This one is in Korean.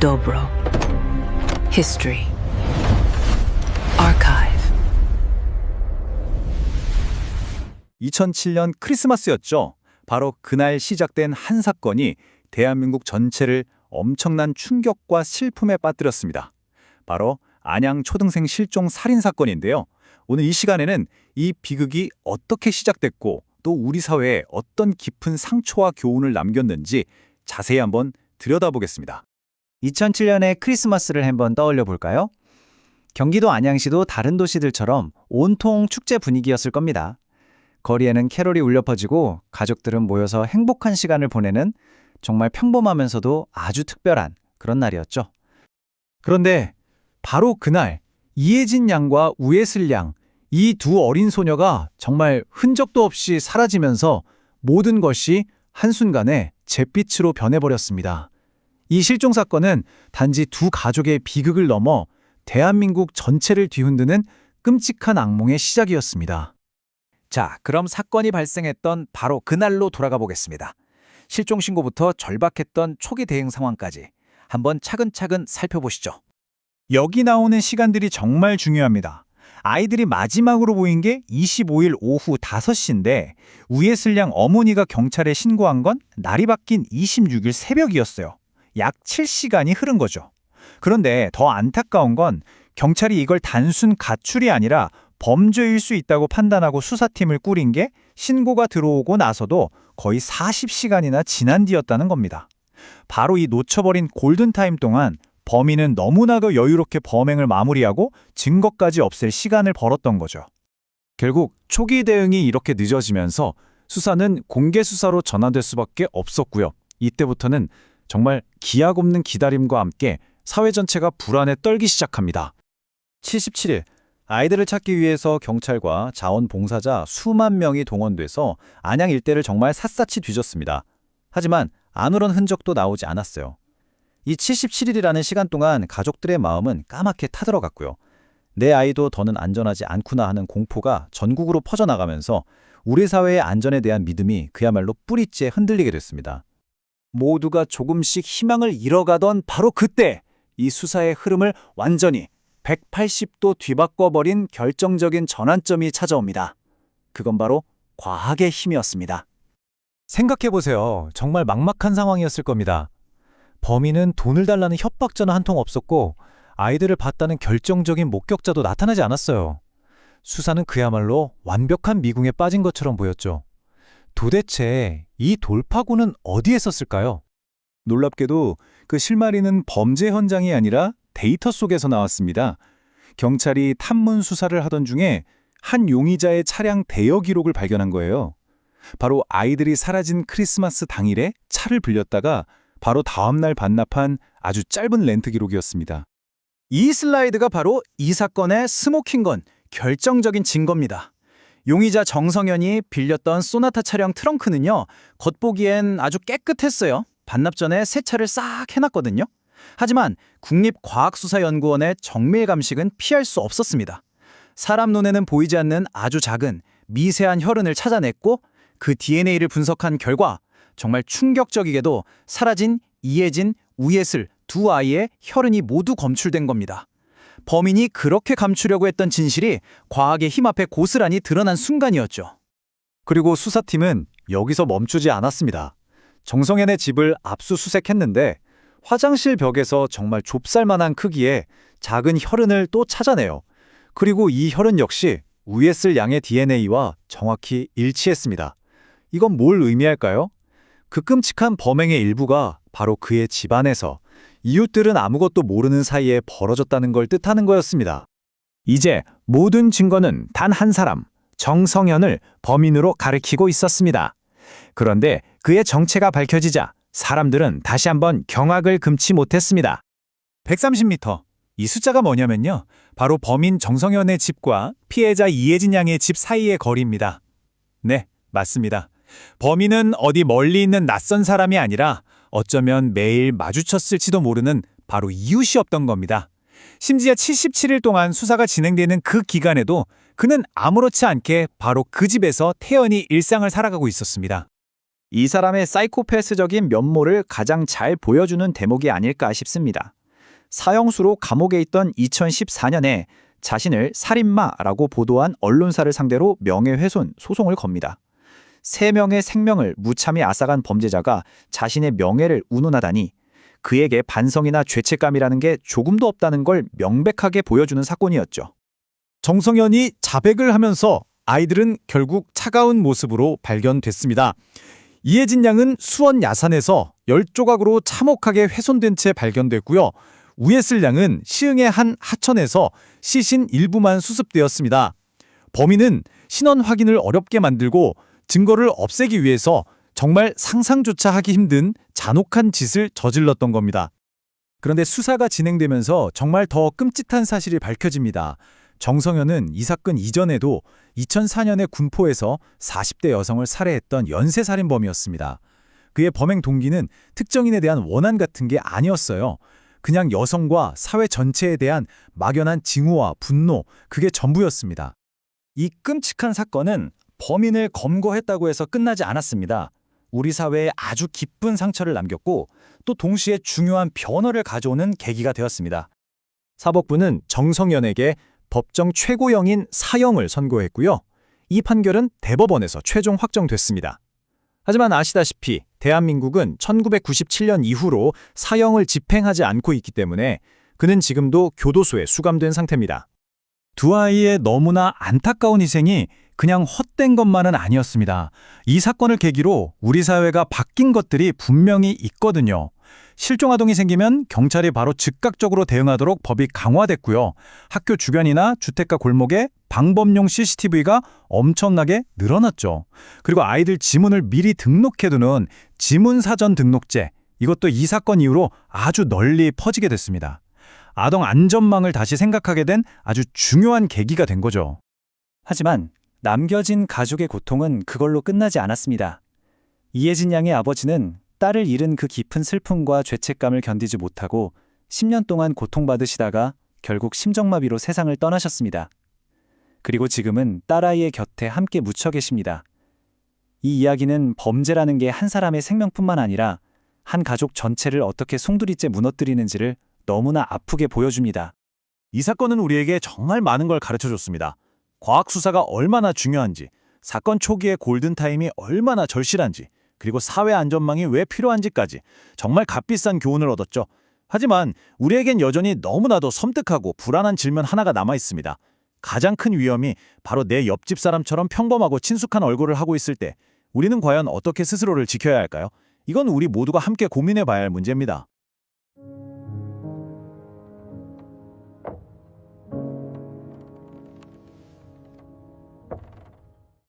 Dobro. History. Archive. 2007년 크리스마스였죠. 바로 그날 시작된 한 사건이 대한민국 전체를 엄청난 충격과 슬픔에 빠뜨렸습니다. 바로 안양 초등생 실종 살인 사건인데요. 오늘 이 시간에는 이 비극이 어떻게 시작됐고 또 우리 사회에 어떤 깊은 상처와 교훈을 남겼는지 자세히 한번 들여다보겠습니다. 2007년의 크리스마스를 한번 떠올려 볼까요? 경기도 안양시도 다른 도시들처럼 온통 축제 분위기였을 겁니다. 거리에는 캐롤이 울려 퍼지고 가족들은 모여서 행복한 시간을 보내는 정말 평범하면서도 아주 특별한 그런 날이었죠. 그런데 바로 그날 이혜진 양과 우예슬 양, 이 두 어린 소녀가 정말 흔적도 없이 사라지면서 모든 것이 한순간에 잿빛으로 변해버렸습니다. 이 실종 사건은 단지 두 가족의 비극을 넘어 대한민국 전체를 뒤흔드는 끔찍한 악몽의 시작이었습니다. 자, 그럼 사건이 발생했던 바로 그날로 돌아가 보겠습니다. 실종 신고부터 절박했던 초기 대응 상황까지 한번 차근차근 살펴보시죠. 여기 나오는 시간들이 정말 중요합니다. 아이들이 마지막으로 보인 게 25일 오후 5시인데 우예슬 양 어머니가 경찰에 신고한 건 날이 바뀐 26일 새벽이었어요. 약 7시간이 흐른 거죠. 그런데 더 안타까운 건 경찰이 이걸 단순 가출이 아니라 범죄일 수 있다고 판단하고 수사팀을 꾸린 게 신고가 들어오고 나서도 거의 40시간이나 지난 뒤였다는 겁니다. 바로 이 놓쳐버린 골든타임 동안 범인은 너무나도 여유롭게 범행을 마무리하고 증거까지 없앨 시간을 벌었던 거죠. 결국 초기 대응이 이렇게 늦어지면서 수사는 공개 수사로 전환될 수밖에 없었고요. 이때부터는 정말 기약 없는 기다림과 함께 사회 전체가 불안에 떨기 시작합니다. 77일, 아이들을 찾기 위해서 경찰과 자원봉사자 수만 명이 동원돼서 안양 일대를 정말 샅샅이 뒤졌습니다. 하지만 아무런 흔적도 나오지 않았어요. 이 77일이라는 시간 동안 가족들의 마음은 까맣게 타들어갔고요. 내 아이도 더는 안전하지 않구나 하는 공포가 전국으로 퍼져나가면서 우리 사회의 안전에 대한 믿음이 그야말로 뿌리째 흔들리게 됐습니다. 모두가 조금씩 희망을 잃어가던 바로 그때 이 수사의 흐름을 완전히 180도 뒤바꿔버린 결정적인 전환점이 찾아옵니다. 그건 바로 과학의 힘이었습니다. 생각해보세요. 정말 막막한 상황이었을 겁니다. 범인은 돈을 달라는 협박 전화 한 통 없었고 아이들을 봤다는 결정적인 목격자도 나타나지 않았어요. 수사는 그야말로 완벽한 미궁에 빠진 것처럼 보였죠. 도대체 이 돌파구는 어디에 썼을까요? 놀랍게도 그 실마리는 범죄 현장이 아니라 데이터 속에서 나왔습니다. 경찰이 탐문 수사를 하던 중에 한 용의자의 차량 대여 기록을 발견한 거예요. 바로 아이들이 사라진 크리스마스 당일에 차를 빌렸다가 바로 다음날 반납한 아주 짧은 렌트 기록이었습니다. 이 슬라이드가 바로 이 사건의 스모킹건, 결정적인 증거입니다. 용의자 정성현이 빌렸던 소나타 차량 트렁크는요, 겉보기엔 아주 깨끗했어요. 반납 전에 세차를 싹 해놨거든요. 하지만 국립과학수사연구원의 정밀 감식은 피할 수 없었습니다. 사람 눈에는 보이지 않는 아주 작은 미세한 혈흔을 찾아냈고 그 DNA를 분석한 결과 정말 충격적이게도 사라진 이혜진, 우예슬 두 아이의 혈흔이 모두 검출된 겁니다. 범인이 그렇게 감추려고 했던 진실이 과학의 힘 앞에 고스란히 드러난 순간이었죠. 그리고 수사팀은 여기서 멈추지 않았습니다. 정성현의 집을 압수수색했는데 화장실 벽에서 정말 좁쌀만한 크기의 작은 혈흔을 또 찾아내요. 그리고 이 혈흔 역시 우예슬 양의 DNA와 정확히 일치했습니다. 이건 뭘 의미할까요? 그 끔찍한 범행의 일부가 바로 그의 집안에서 이웃들은 아무것도 모르는 사이에 벌어졌다는 걸 뜻하는 거였습니다. 이제 모든 증거는 단 한 사람, 정성현을 범인으로 가리키고 있었습니다. 그런데 그의 정체가 밝혀지자 사람들은 다시 한번 경악을 금치 못했습니다. 130m. 이 숫자가 뭐냐면요. 바로 범인 정성현의 집과 피해자 이혜진 양의 집 사이의 거리입니다. 네, 맞습니다. 범인은 어디 멀리 있는 낯선 사람이 아니라 어쩌면 매일 마주쳤을지도 모르는 바로 이웃이었던 겁니다. 심지어 77일 동안 수사가 진행되는 그 기간에도 그는 아무렇지 않게 바로 그 집에서 태연히 일상을 살아가고 있었습니다. 이 사람의 사이코패스적인 면모를 가장 잘 보여주는 대목이 아닐까 싶습니다. 사형수로 감옥에 있던 2014년에 자신을 살인마라고 보도한 언론사를 상대로 명예훼손 소송을 겁니다. 3명의 생명을 무참히 앗아간 범죄자가 자신의 명예를 운운하다니 그에게 반성이나 죄책감이라는 게 조금도 없다는 걸 명백하게 보여주는 사건이었죠. 정성현이 자백을 하면서 아이들은 결국 차가운 모습으로 발견됐습니다. 이혜진 양은 수원 야산에서 10조각으로 참혹하게 훼손된 채 발견됐고요. 우예슬 양은 시흥의 한 하천에서 시신 일부만 수습되었습니다. 범인은 신원 확인을 어렵게 만들고 증거를 없애기 위해서 정말 상상조차 하기 힘든 잔혹한 짓을 저질렀던 겁니다. 그런데 수사가 진행되면서 정말 더 끔찍한 사실이 밝혀집니다. 정성현은 이 사건 이전에도 2004년에 군포에서 40대 여성을 살해했던 연쇄살인범이었습니다. 그의 범행 동기는 특정인에 대한 원한 같은 게 아니었어요. 그냥 여성과 사회 전체에 대한 막연한 징후와 분노, 그게 전부였습니다. 이 끔찍한 사건은 범인을 검거했다고 해서 끝나지 않았습니다. 우리 사회에 아주 깊은 상처를 남겼고 또 동시에 중요한 변화를 가져오는 계기가 되었습니다. 사법부는 정성현에게 법정 최고형인 사형을 선고했고요. 이 판결은 대법원에서 최종 확정됐습니다. 하지만 아시다시피 대한민국은 1997년 이후로 사형을 집행하지 않고 있기 때문에 그는 지금도 교도소에 수감된 상태입니다. 두 아이의 너무나 안타까운 희생이 그냥 헛된 것만은 아니었습니다. 이 사건을 계기로 우리 사회가 바뀐 것들이 분명히 있거든요. 실종아동이 생기면 경찰이 바로 즉각적으로 대응하도록 법이 강화됐고요. 학교 주변이나 주택가 골목에 방범용 CCTV가 엄청나게 늘어났죠. 그리고 아이들 지문을 미리 등록해두는 지문사전 등록제, 이것도 이 사건 이후로 아주 널리 퍼지게 됐습니다. 아동 안전망을 다시 생각하게 된 아주 중요한 계기가 된 거죠. 하지만 남겨진 가족의 고통은 그걸로 끝나지 않았습니다. 이혜진 양의 아버지는 딸을 잃은 그 깊은 슬픔과 죄책감을 견디지 못하고 10년 동안 고통받으시다가 결국 심정마비로 세상을 떠나셨습니다. 그리고 지금은 딸아이의 곁에 함께 묻혀 계십니다. 이 이야기는 범죄라는 게 한 사람의 생명뿐만 아니라 한 가족 전체를 어떻게 송두리째 무너뜨리는지를 너무나 아프게 보여줍니다. 이 사건은 우리에게 정말 많은 걸 가르쳐줬습니다. 과학 수사가 얼마나 중요한지, 사건 초기의 골든타임이 얼마나 절실한지, 그리고 사회 안전망이 왜 필요한지까지 정말 값비싼 교훈을 얻었죠. 하지만 우리에겐 여전히 너무나도 섬뜩하고 불안한 질문 하나가 남아 있습니다. 가장 큰 위험이 바로 내 옆집 사람처럼 평범하고 친숙한 얼굴을 하고 있을 때 우리는 과연 어떻게 스스로를 지켜야 할까요? 이건 우리 모두가 함께 고민해 봐야 할 문제입니다.